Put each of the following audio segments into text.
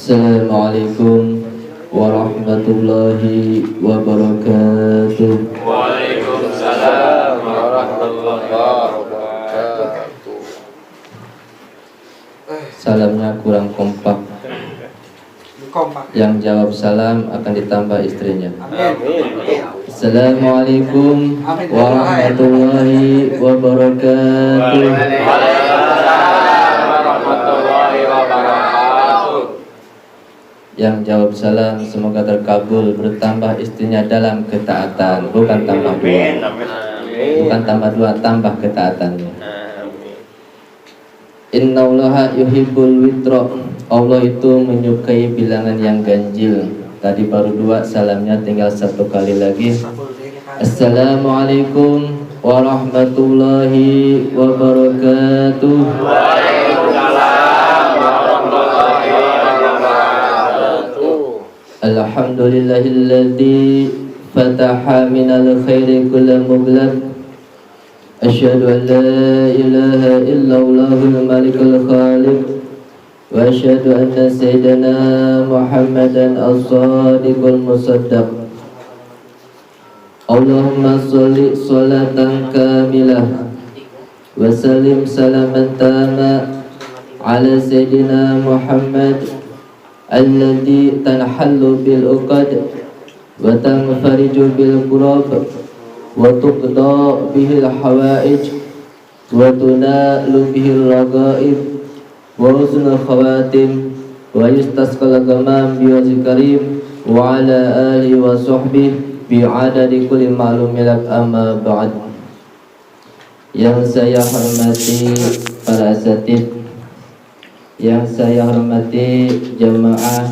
Assalamualaikum warahmatullahi wabarakatuh. Waalaikumsalam warahmatullahi wabarakatuh. Salamnya kurang kompak. Yang jawab salam akan ditambah istrinya. Assalamualaikum warahmatullahi wabarakatuh. Waalaikumsalam warahmatullahi wabarakatuh. Yang jawab salam semoga terkabul, bertambah istrinya dalam ketaatan, bukan tambah dua. Bukan tambah dua, tambah ketaatannya. Innallaha yuhibbul witra. Allah itu menyukai bilangan yang ganjil. Tadi baru dua, salamnya tinggal satu kali lagi. Assalamualaikum warahmatullahi wabarakatuh. Waalaikumsalam warahmatullahi wabarakatuh. Alhamdulillahilladzi fataha minal khairi kulla mughlaq. Asyhadu an la ilaha illallahul malikul khaliq. Wa asyhadu anna sayyidana Muhammadan as-sadiqul musaddaq. Allahumma sholli sholatan kamilah wa sallim salaman tama ala sayyidina Muhammad alladhi tanhallu bil uqad wa tanfariju bil qurab wa tuqda bihil hawaij wa tunalu bihil ragaib wa husnul khawatim wa yustasqal ghamam bi wajhil karim wa ala alihi wa sahbihi bi adadi kulli ma'lumin lak amma ba'd. Yang saya hormati para asatid, yang saya hormati jamaah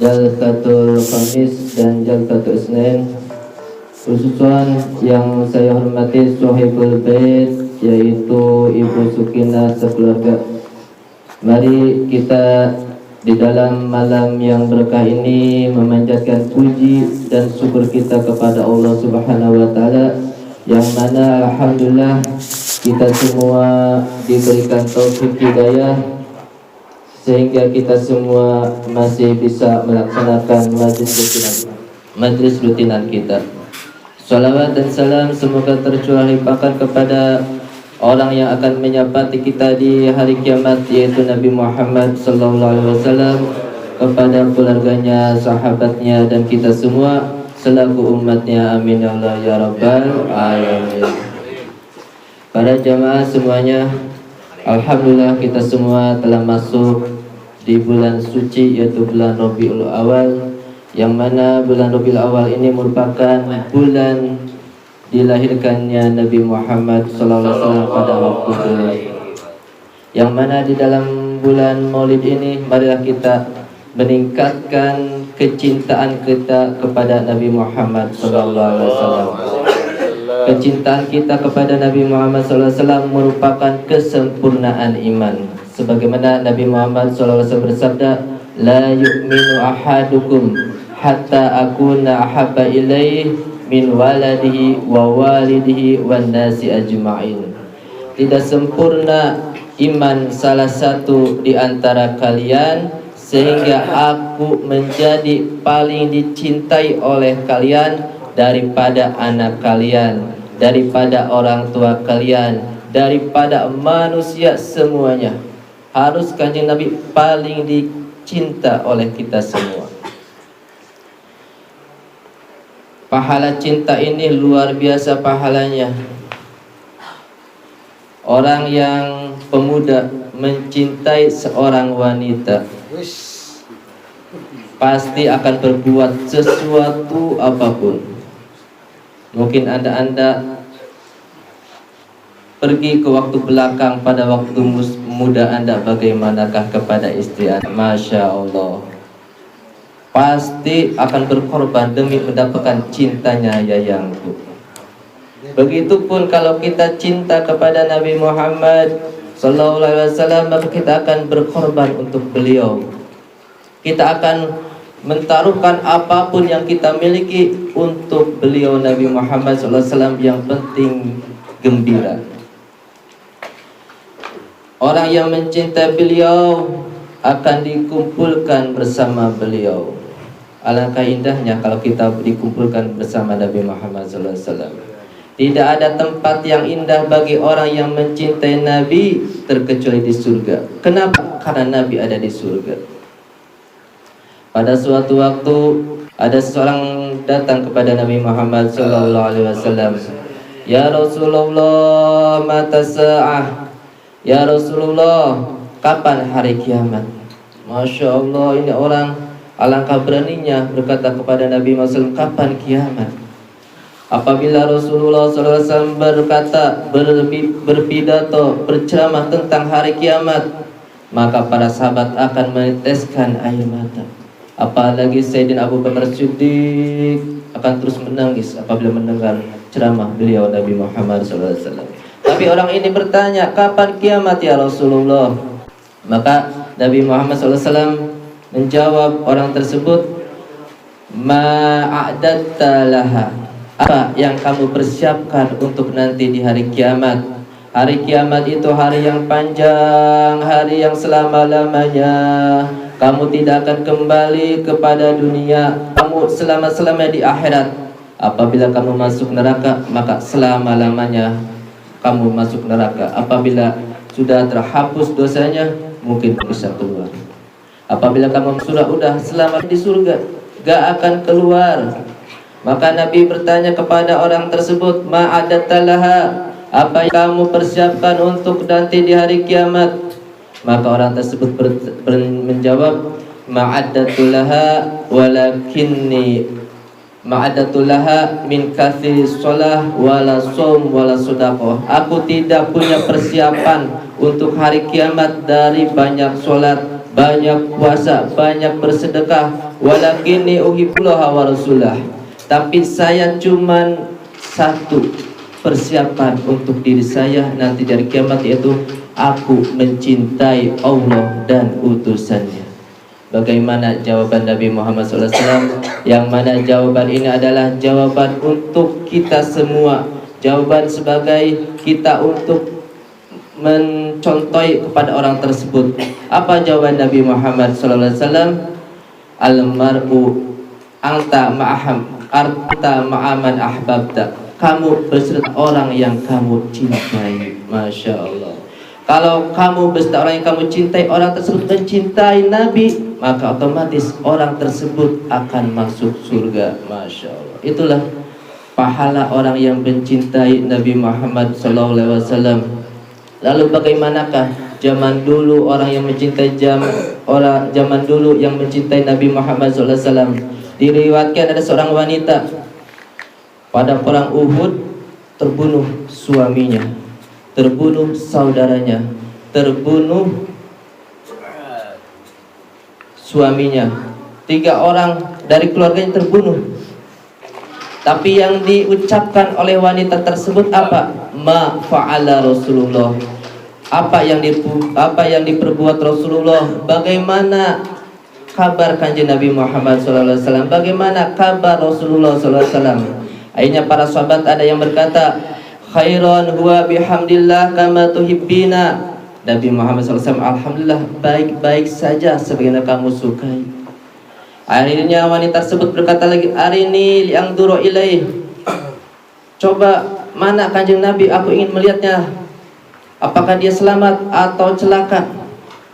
Jalsatul Khamis dan Jalsatul Isnin, khususan yang saya hormati Sohibul Bait, yaitu Ibu Sukinah sekeluarga. Mari kita di dalam malam yang berkah ini memanjatkan puji dan syukur kita kepada Allah Subhanahu wa taala, yang mana alhamdulillah kita semua diberikan taufik hidayah sehingga kita semua masih bisa melaksanakan majlis rutinan kita. Salawat dan salam semoga tercurah limpahkan kepada orang yang akan menyapati kita di hari kiamat, yaitu Nabi Muhammad SAW, kepada keluarganya, sahabatnya, dan kita semua selaku umatnya. Amin ya Allah ya Rabbal Alamin. Para jamaah semuanya, alhamdulillah kita semua telah masuk di bulan suci, yaitu bulan Rabiul Awal, yang mana bulan Rabiul Awal ini merupakan bulan dilahirkannya Nabi Muhammad SAW pada waktu itu. Yang mana di dalam bulan Maulid ini, marilah kita meningkatkan kecintaan kita kepada Nabi Muhammad SAW. Kecintaan kita kepada Nabi Muhammad SAW merupakan kesempurnaan iman. Sebagaimana Nabi Muhammad SAW bersabda, la yu'minu ahadukum hatta akuna ahabba ilaih min waladihi wa walidihi wan nasi ajma'in. Tidak sempurna iman salah satu di antara kalian sehingga aku menjadi paling dicintai oleh kalian daripada anak kalian, daripada orang tua kalian, daripada manusia semuanya. Harus Kanjeng Nabi paling dicinta oleh kita semua. Pahala cinta ini luar biasa pahalanya. Orang yang pemuda mencintai seorang wanita pasti akan berbuat sesuatu apapun. Mungkin anda pergi ke waktu belakang, pada waktu muda anda bagaimanakah kepada istri anda? Masya Allah, pasti akan berkorban demi mendapatkan cintanya yayangku. Begitupun kalau kita cinta kepada Nabi Muhammad SAW, maka kita akan berkorban untuk beliau. Kita akan mentaruhkan apapun yang kita miliki untuk beliau Nabi Muhammad SAW. Yang penting gembira. Orang yang mencintai beliau akan dikumpulkan bersama beliau. Alangkah indahnya kalau kita dikumpulkan bersama Nabi Muhammad SAW. Tidak ada tempat yang indah bagi orang yang mencintai Nabi terkecuali di surga. Kenapa? Karena Nabi ada di surga. Pada suatu waktu ada seseorang datang kepada Nabi Muhammad SAW. Ya Rasulullah, mata sa'ah. Ya Rasulullah, kapan hari kiamat? Masya Allah, ini orang alangkah beraninya berkata kepada Nabi Muhammad SAW, kapan kiamat? Apabila Rasulullah SAW berkata, berpidato, berceramah tentang hari kiamat, maka para sahabat akan meneteskan air mata. Apalagi Sayyidina Abu Bakar Siddiq akan terus menangis apabila mendengar ceramah beliau Nabi Muhammad SAW. Tapi orang ini bertanya, kapan kiamat ya Rasulullah? Maka Nabi Muhammad SAW menjawab orang tersebut, ma'adatta laha. Apa yang kamu persiapkan untuk nanti di hari kiamat? Hari kiamat itu hari yang panjang, hari yang selama-lamanya. Kamu tidak akan kembali kepada dunia. Kamu selama-lamanya di akhirat. Apabila kamu masuk neraka, maka selama-lamanya kamu masuk neraka. Apabila sudah terhapus dosanya, mungkin bisa keluar. Apabila kamu sudah selamat di surga, gak akan keluar. Maka Nabi bertanya kepada orang tersebut, ma'adattalaha, apa yang kamu persiapkan untuk nanti di hari kiamat? Maka orang tersebut menjawab, ma'adattulaha walakinni ma'adattulaha min kathri shalah wala shaum wala shadaqah. Aku tidak punya persiapan untuk hari kiamat dari banyak sholat, banyak puasa, banyak bersedekah. Walakinni uhibbullaha wa rasulah. Tapi saya cuman satu persiapan untuk diri saya nanti dari kiamat, yaitu aku mencintai Allah dan utusannya. Bagaimana jawaban Nabi Muhammad SAW? Yang mana jawaban ini adalah jawaban untuk kita semua. Jawaban sebagai kita untuk mencontohi kepada orang tersebut. Apa jawaban Nabi Muhammad SAW? Al-mar'u anta ma'aman ahbabta. Kamu beserta orang yang kamu cintai. Masya Allah. Kalau kamu beserta orang yang kamu cintai, orang tersebut mencintai Nabi, maka otomatis orang tersebut akan masuk surga. Masya Allah. Itulah pahala orang yang mencintai Nabi Muhammad SAW. Lalu bagaimanakah zaman dulu orang yang mencintai zaman dulu yang mencintai Nabi Muhammad SAW? Diriwayatkan ada seorang wanita pada perang Uhud terbunuh suaminya, terbunuh saudaranya, terbunuh suaminya. 3 orang dari keluarganya terbunuh. Tapi yang diucapkan oleh wanita tersebut apa? Ma fa'ala Rasulullah. Apa yang diperbuat Rasulullah? Bagaimana kabar kanjeng Nabi Muhammad SAW? Bagaimana kabar Rasulullah SAW? Akhirnya para sahabat ada yang berkata, khairan huwa bihamdillah kama tuhibbina. Nabi Muhammad SAW, alhamdulillah, baik-baik saja sebagaimana kamu sukai. Akhirnya wanita tersebut berkata lagi, arini yang duru ilaih. Coba mana kanjeng Nabi, aku ingin melihatnya. Apakah dia selamat atau celaka?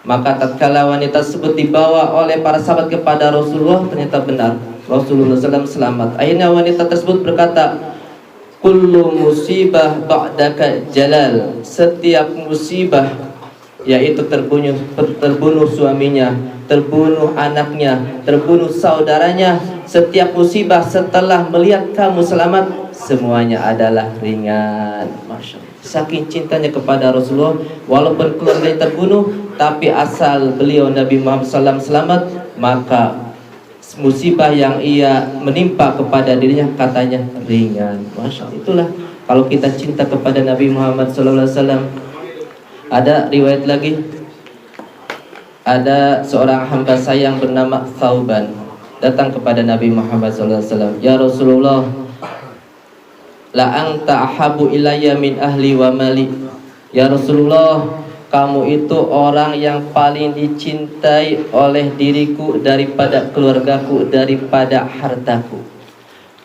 Maka tatkala wanita tersebut dibawa oleh para sahabat kepada Rasulullah, ternyata benar Rasulullah SAW selamat. Akhirnya wanita tersebut berkata, kullu musibah ba'daka jalal. Setiap musibah, yaitu terbunuh suaminya, terbunuh anaknya, terbunuh saudaranya, setiap musibah setelah melihat kamu selamat, semuanya adalah ringan. Masya Allah. Saking cintanya kepada Rasulullah, walaupun keluarganya terbunuh, tapi asal beliau Nabi Muhammad SAW selamat, maka musibah yang ia menimpa kepada dirinya katanya ringan. Masya Allah. Itulah kalau kita cinta kepada Nabi Muhammad SAW. Ada riwayat lagi, ada seorang hamba saya yang bernama Thauban datang kepada Nabi Muhammad SAW. Ya Rasulullah, la anta ahabu ilayya min ahli wa mali. Ya Rasulullah, kamu itu orang yang paling dicintai oleh diriku daripada keluargaku, daripada hartaku.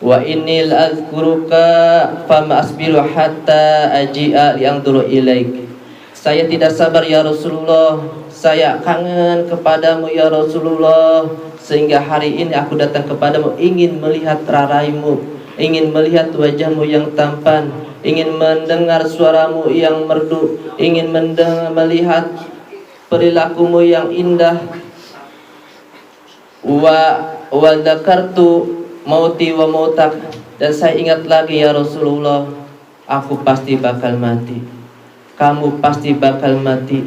Wa inni la'azkuruka fama asbiru hatta aji'a li'anzuru ilaik. Saya tidak sabar ya Rasulullah, saya kangen kepadamu ya Rasulullah, sehingga hari ini aku datang kepadamu ingin melihat raraimu, ingin melihat wajahmu yang tampan, ingin mendengar suaramu yang merdu, ingin melihat perilakumu yang indah. Wa dzakartu mauti wa mautak, dan saya ingat lagi ya Rasulullah, aku pasti bakal mati, kamu pasti bakal mati.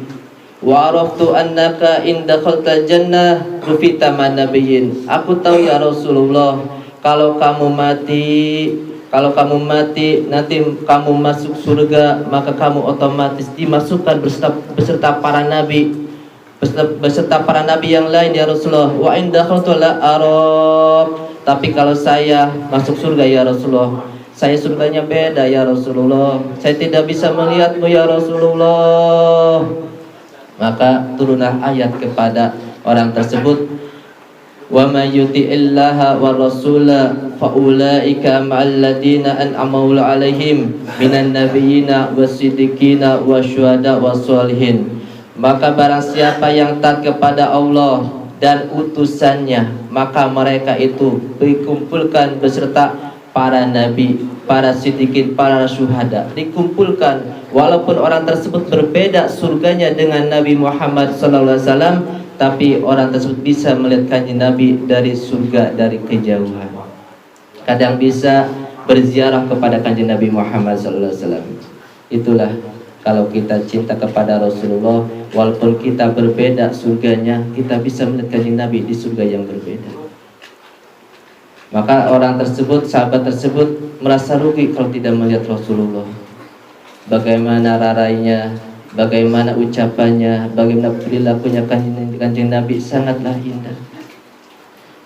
Wa araftu annaka in dakhaltal jannah rufita man nabiyyin. Aku tahu ya Rasulullah, kalau kamu mati nanti kamu masuk surga, maka kamu otomatis dimasukkan beserta para nabi, beserta para nabi yang lain ya Rasulullah. Wa in dakhaltu la arab. Tapi kalau saya masuk surga ya Rasulullah, saya surganya beda ya Rasulullah, saya tidak bisa melihatmu ya Rasulullah. Maka turunlah ayat kepada orang tersebut, wa may yuti'illaha wa rasula fa ulaika ma'al ladina an'ama Allahu 'alaihim minan nabiyyina wasiddiqina wasyuhada wassalihin. Maka barang siapa yang taat kepada Allah dan utusannya, maka mereka itu dikumpulkan beserta para nabi, para siddiqin, para syuhada, dikumpulkan. Walaupun orang tersebut berbeda surganya dengan Nabi Muhammad SAW, tapi orang tersebut bisa melihat kanjeng Nabi dari surga, dari kejauhan. Kadang bisa berziarah kepada kanjeng Nabi Muhammad SAW. Itulah kalau kita cinta kepada Rasulullah, walaupun kita berbeda surganya, kita bisa melihat kanjeng Nabi di surga yang berbeda. Maka orang tersebut, sahabat tersebut merasa rugi kalau tidak melihat Rasulullah. Bagaimana rarainya, bagaimana ucapannya, bagaimana perilakunya kanjeng Nabi sangatlah indah.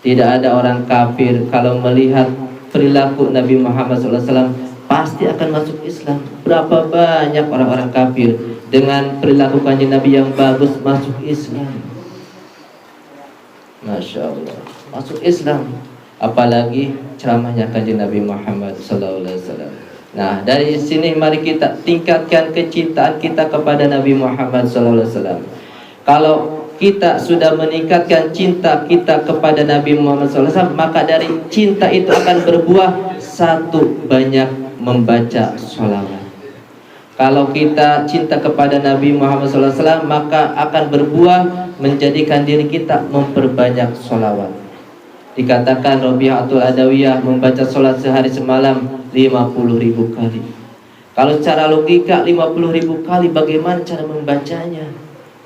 Tidak ada orang kafir kalau melihat perilaku Nabi Muhammad SAW pasti akan masuk Islam. Berapa banyak orang-orang kafir dengan perilaku kanjeng Nabi yang bagus masuk Islam. Masya Allah, masuk Islam. Apalagi ceramahnya kanjeng Nabi Muhammad SAW. Nah, dari sini mari kita tingkatkan kecintaan kita kepada Nabi Muhammad SAW. Kalau kita sudah meningkatkan cinta kita kepada Nabi Muhammad SAW, maka dari cinta itu akan berbuah satu, banyak membaca sholawat. Kalau kita cinta kepada Nabi Muhammad SAW, maka akan berbuah menjadikan diri kita memperbanyak sholawat. Dikatakan Rabi'atul Adawiyah membaca sholat sehari semalam 50.000 kali. Kalau secara logika 50.000 kali, bagaimana cara membacanya?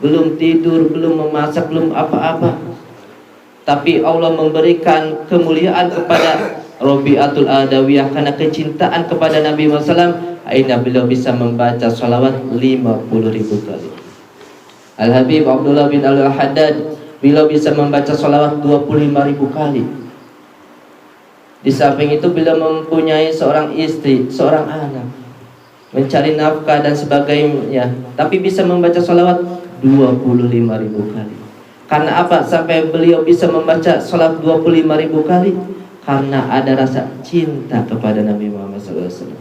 Belum tidur, belum memasak, belum apa-apa. Tapi Allah memberikan kemuliaan kepada Rabi'atul Adawiyah karena kecintaan kepada Nabi SAW. Akhirnya beliau bisa membaca sholawat 50.000 kali. Al-Habib Abdullah bin Al-Haddad, beliau bisa membaca sholawat 25.000 kali. Di samping itu beliau mempunyai seorang istri, seorang anak, mencari nafkah dan sebagainya, tapi bisa membaca sholawat 25.000 kali. Karena apa? Sampai beliau bisa membaca sholawat 25.000 kali karena ada rasa cinta kepada Nabi Muhammad SAW.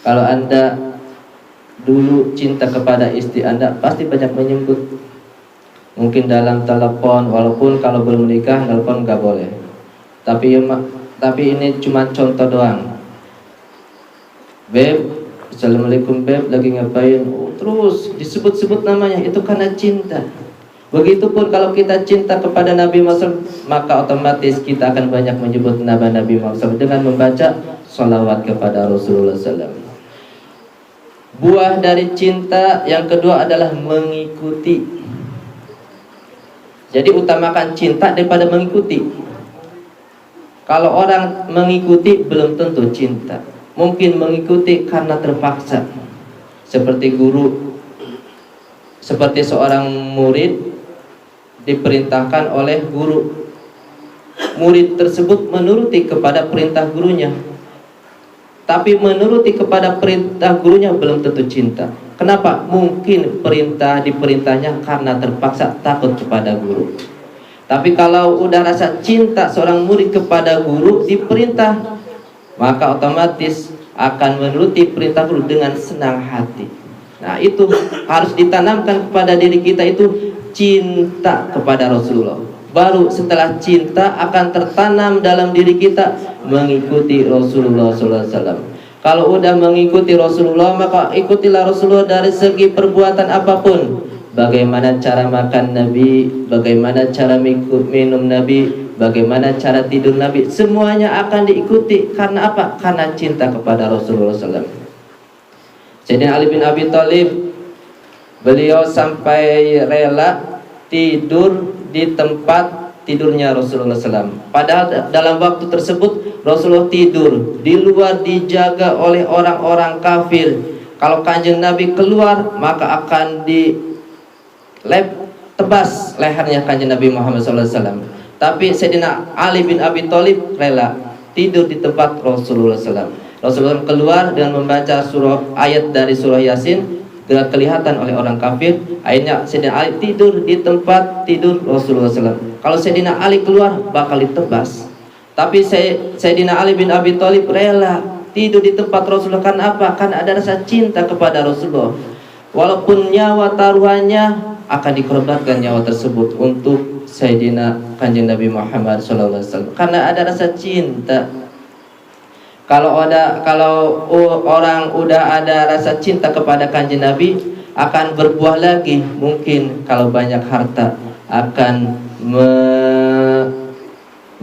Kalau Anda dulu cinta kepada istri Anda, pasti banyak menyebut. Mungkin dalam telepon, walaupun kalau belum menikah telepon nggak boleh. Tapi ini cuma contoh doang. Beb, assalamualaikum beb, lagi ngapain? Oh, terus disebut-sebut namanya, itu karena cinta. Begitupun kalau kita cinta kepada Nabi Muhammad, maka otomatis kita akan banyak menyebut nama Nabi Muhammad dengan membaca sholawat kepada Rasulullah SAW. Buah dari cinta yang kedua adalah mengikuti. Jadi utamakan cinta daripada mengikuti. Kalau orang mengikuti belum tentu cinta. Mungkin mengikuti karena terpaksa. Seperti guru, seperti seorang murid diperintahkan oleh guru. Murid tersebut menuruti kepada perintah gurunya. Tapi menuruti kepada perintah gurunya belum tentu cinta. Kenapa? Mungkin diperintahnya karena terpaksa takut kepada guru. Tapi kalau udah rasa cinta seorang murid kepada guru, diperintah, maka otomatis akan menuruti perintah guru dengan senang hati. Nah, itu harus ditanamkan kepada diri kita, itu cinta kepada Rasulullah. Baru setelah cinta akan tertanam dalam diri kita mengikuti Rasulullah SAW. Kalau udah mengikuti Rasulullah, maka ikutilah Rasulullah dari segi perbuatan apapun. Bagaimana cara makan Nabi, bagaimana cara minum Nabi, bagaimana cara tidur Nabi, semuanya akan diikuti. Karena apa? Karena cinta kepada Rasulullah SAW. Sayyidina Ali bin Abi Thalib, beliau sampai rela tidur di tempat tidurnya Rasulullah SAW. Padahal dalam waktu tersebut Rasulullah tidur di luar, dijaga oleh orang-orang kafir. Kalau kanjeng Nabi keluar, maka akan tebas lehernya kanjeng Nabi Muhammad SAW. Tapi Sayyidina Ali bin Abi Thalib rela tidur di tempat Rasulullah SAW. Rasulullah keluar dengan membaca ayat dari surah Yasin, tidak kelihatan oleh orang kafir. Akhirnya Sayyidina Ali tidur di tempat tidur Rasulullah SAW. Kalau Sayyidina Ali keluar, bakal ditebas. Tapi Sayyidina Ali bin Abi Thalib rela tidur di tempat Rasulullah. Karena apa? Karena ada rasa cinta kepada Rasulullah. Walaupun nyawa taruhannya, akan dikorbankan nyawa tersebut untuk Sayyidina Kanjeng Nabi Muhammad SAW. Karena ada rasa cinta. Kalau orang udah ada rasa cinta kepada Kanjeng Nabi, akan berbuah lagi. Mungkin kalau banyak harta, akan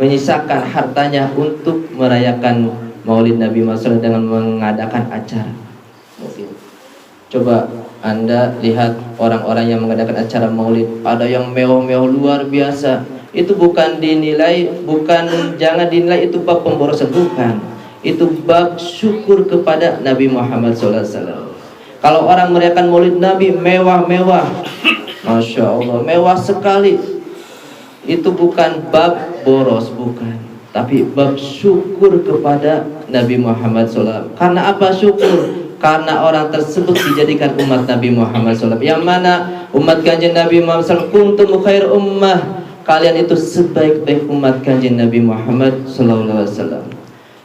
menyisakan hartanya untuk merayakan Maulid Nabi Muhammad dengan mengadakan acara. Mungkin. Coba Anda lihat orang-orang yang mengadakan acara Maulid, ada yang mewah-mewah luar biasa. Itu jangan dinilai itu bab pemborosan, bukan. Itu bab syukur kepada Nabi Muhammad SAW. Kalau orang merayakan Maulid Nabi mewah-mewah, Masya Allah, mewah sekali, itu bukan bab boros, bukan, tapi bab syukur kepada Nabi Muhammad SAW. Karena apa syukur? Karena orang tersebut dijadikan umat Nabi Muhammad SAW. Yang mana umat kanjeng Nabi Muhammad SAW, kuntum khair ummah, kalian itu sebaik-baik umat kanjeng Nabi Muhammad SAW.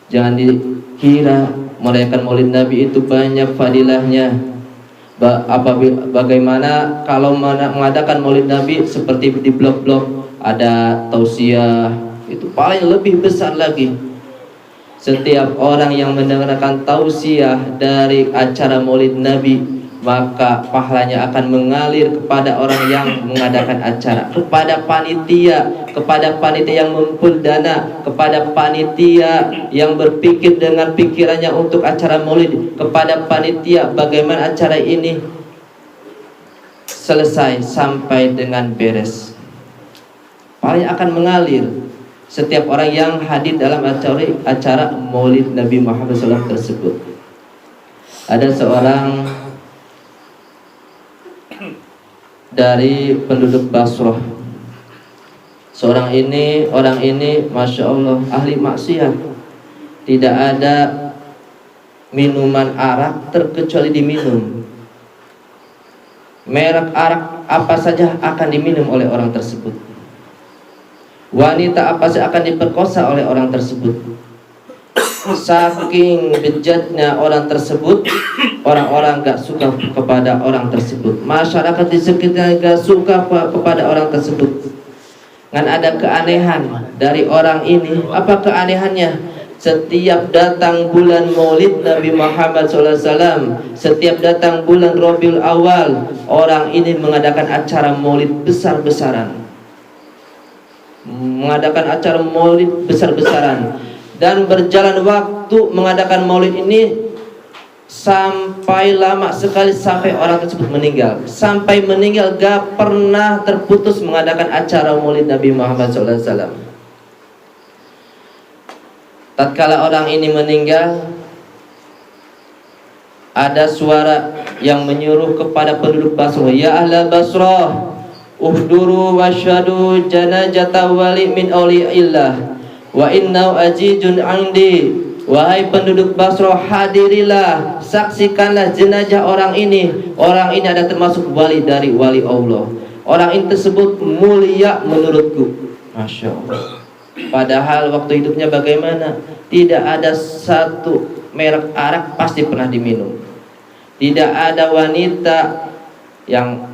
Jangan dikira merayakan Maulid Nabi itu banyak fadilahnya. Bagaimana kalau mengadakan Maulid Nabi seperti di blog-blog ada tausiah, itu paling lebih besar lagi. Setiap orang yang mendengarkan tausiah dari acara Maulid Nabi, maka pahalanya akan mengalir kepada orang yang mengadakan acara, kepada panitia yang mengumpul dana, kepada panitia yang berpikir dengan pikirannya untuk acara Maulid, kepada panitia bagaimana acara ini selesai sampai dengan beres. Pahalanya akan mengalir setiap orang yang hadir dalam acara Maulid Nabi Muhammad SAW tersebut. Ada seorang dari penduduk Basrah. Orang ini Masya Allah ahli maksiat. Tidak ada minuman arak terkecuali diminum. Merek arak apa saja akan diminum oleh orang tersebut. Wanita apa saja akan diperkosa oleh orang tersebut. Saking bejatnya orang tersebut, orang-orang gak suka kepada orang tersebut. Masyarakat di sekitarnya gak suka kepada orang tersebut. Dan ada keanehan dari orang ini. Apa keanehannya? Setiap datang bulan Maulid Nabi Muhammad SAW, setiap datang bulan Rabiul Awal, orang ini mengadakan acara Maulid besar-besaran. Dan berjalan waktu mengadakan Maulid ini sampai lama sekali, sampai orang tersebut meninggal. Sampai meninggal gak pernah terputus mengadakan acara Maulid Nabi Muhammad SAW. Tatkala orang ini meninggal, ada suara yang menyuruh kepada penduduk Basrah, ya ahla Basrah, uhduru wasyhadu janazata wali min auliyaillah wa innahu ajijun andi Wahai penduduk Basra, hadirilah, saksikanlah jenazah orang ini. Orang ini ada termasuk wali dari wali Allah. Orang ini tersebut mulia menurutku. Masya Allah. Padahal waktu hidupnya bagaimana? Tidak ada satu merek arak pasti pernah diminum. Tidak ada wanita yang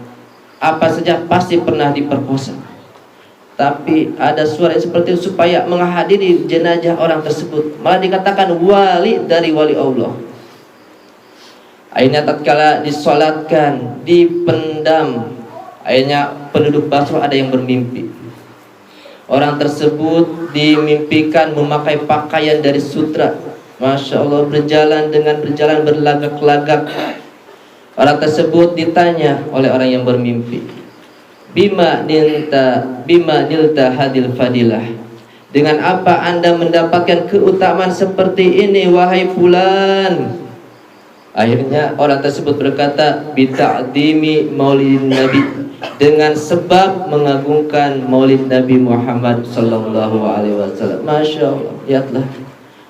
apa saja pasti pernah diperkosa. Tapi ada suara seperti itu supaya menghadiri jenazah orang tersebut. Malah dikatakan wali dari wali Allah. Akhirnya tatkala disolatkan, dipendam, akhirnya penduduk Basra ada yang bermimpi. Orang tersebut dimimpikan memakai pakaian dari sutra. Masya Allah, berjalan berlagak-lagak. Orang tersebut ditanya oleh orang yang bermimpi, Bima nilta hadil fadilah. Dengan apa anda mendapatkan keutamaan seperti ini wahai fulan? Akhirnya orang tersebut berkata, bita'dimi maulid Nabi, dengan sebab mengagungkan maulid Nabi Muhammad sallallahu alaihi wasallam. Masya Allah, lihatlah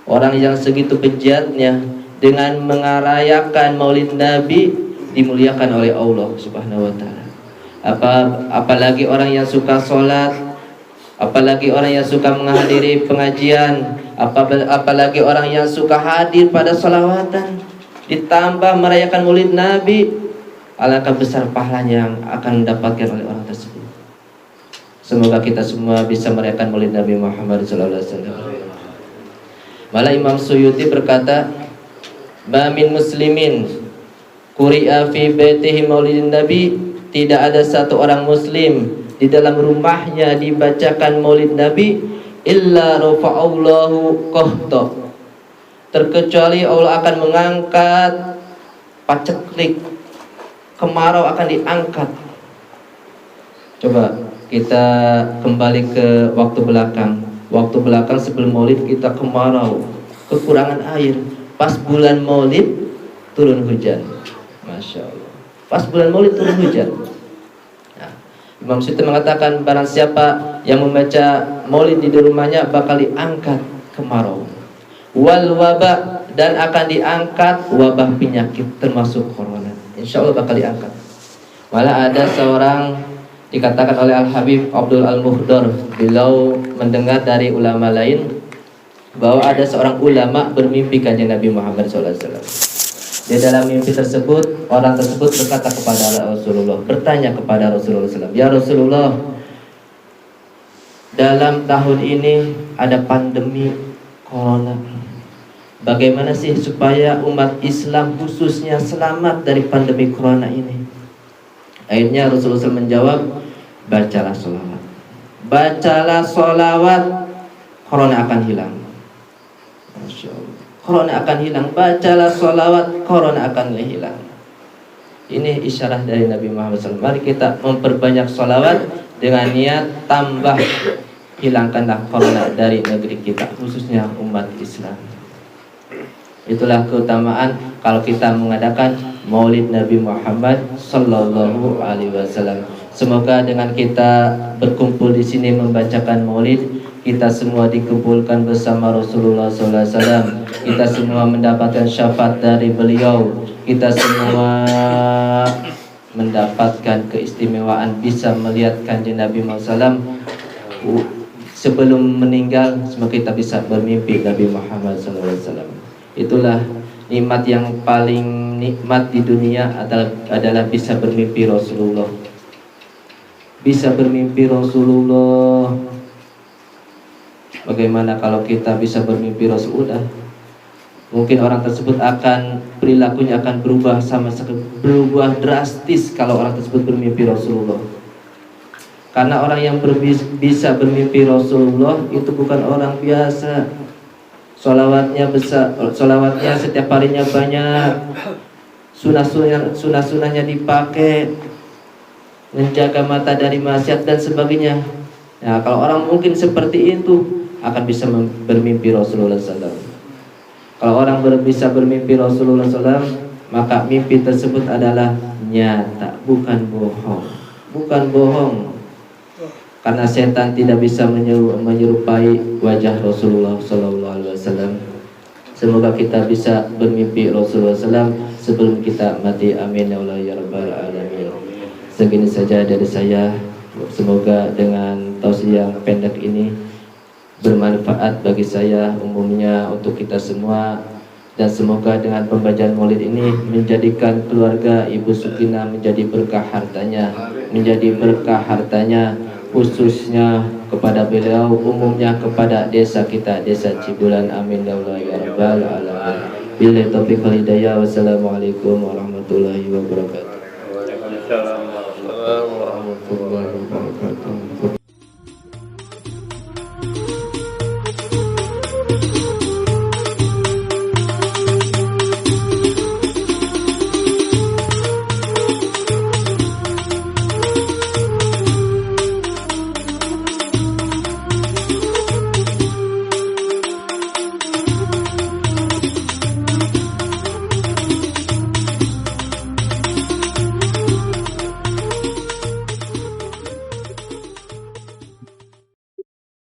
orang yang segitu bejatnya dengan mengarayakan maulid Nabi dimuliakan oleh Allah Subhanahu wa taala. Apalagi orang yang suka sholat, apalagi orang yang suka menghadiri pengajian, apalagi orang yang suka hadir pada sholawatan, ditambah merayakan maulid Nabi, alangkah besar pahalanya yang akan didapatkan oleh orang tersebut. Semoga kita semua bisa merayakan maulid Nabi Muhammad sallallahu alaihi wasallam. Malah Imam Suyuti berkata, "Ma min muslimin quri'a fi baitihi maulidin Nabi." Tidak ada satu orang muslim di dalam rumahnya dibacakan maulid Nabi illa rafa'allahu qahta, terkecuali Allah akan mengangkat paceklik, kemarau akan diangkat. Coba kita kembali ke waktu belakang. Waktu belakang sebelum maulid kita kemarau, kekurangan air. Pas bulan maulid turun hujan. Masya Allah. Pas bulan maulid turun hujan. Nah, Imam Suyuti mengatakan barang siapa yang membaca maulid di rumahnya bakal diangkat kemarau. Wal wabah, dan akan diangkat wabah penyakit termasuk corona. Insya Allah bakal diangkat. Malah ada seorang dikatakan oleh Al-Habib Abdul Al-Muhdar, beliau mendengar dari ulama lain bahwa ada seorang ulama bermimpi kanjeng Nabi Muhammad SAW. Di dalam mimpi tersebut, orang tersebut berkata kepada Rasulullah, bertanya kepada Rasulullah SAW, ya Rasulullah, dalam tahun ini ada pandemi corona. Bagaimana sih supaya umat Islam khususnya selamat dari pandemi corona ini? Akhirnya Rasulullah SAW menjawab, bacalah sholawat. Bacalah sholawat, corona akan hilang. Masya Allah. Corona akan hilang. Bacalah sholawat, corona akan hilang. Ini isyarat dari Nabi Muhammad SAW. Mari kita memperbanyak sholawat dengan niat tambah hilangkanlah corona dari negeri kita, khususnya umat Islam. Itulah keutamaan kalau kita mengadakan maulid Nabi Muhammad Sallallahu Alaihi Wasallam. Semoga dengan kita berkumpul di sini membacakan maulid, kita semua dikumpulkan bersama Rasulullah SAW. Kita semua mendapatkan syafaat dari beliau. Kita semua mendapatkan keistimewaan bisa melihat kanjeng Nabi Muhammad SAW sebelum meninggal. Semoga kita bisa bermimpi Nabi Muhammad SAW. Itulah nikmat yang paling nikmat di dunia adalah bisa bermimpi Rasulullah. Bisa bermimpi Rasulullah. Bagaimana kalau kita bisa bermimpi Rasulullah? Mungkin orang tersebut akan perilakunya akan berubah berubah drastis kalau orang tersebut bermimpi Rasulullah. Karena orang yang bisa bermimpi Rasulullah itu bukan orang biasa. Sholawatnya besar, sholawatnya setiap harinya banyak, sunah-sunahnya dipakai, menjaga mata dari maksiat dan sebagainya. Nah, kalau orang mungkin seperti itu akan bisa bermimpi Rasulullah SAW. Kalau orang bisa bermimpi Rasulullah SAW, maka mimpi tersebut adalah nyata, bukan bohong. Bukan bohong. Karena setan tidak bisa menyerupai wajah Rasulullah SAW. Semoga kita bisa bermimpi Rasulullah SAW sebelum kita mati. Amin ya Allah ya Rabbal Alamin. Segini saja dari saya. Semoga dengan tausiah yang pendek ini bermanfaat bagi saya, umumnya untuk kita semua. Dan semoga dengan pembacaan maulid ini menjadikan keluarga Ibu Sukina menjadi berkah hartanya, khususnya kepada beliau, umumnya kepada desa kita, desa Cibulan. Amin ya Allah ya Rabbal Alamin. Billahi taufiq wal hidayah. Wassalamualaikum warahmatullahi wabarakatuh.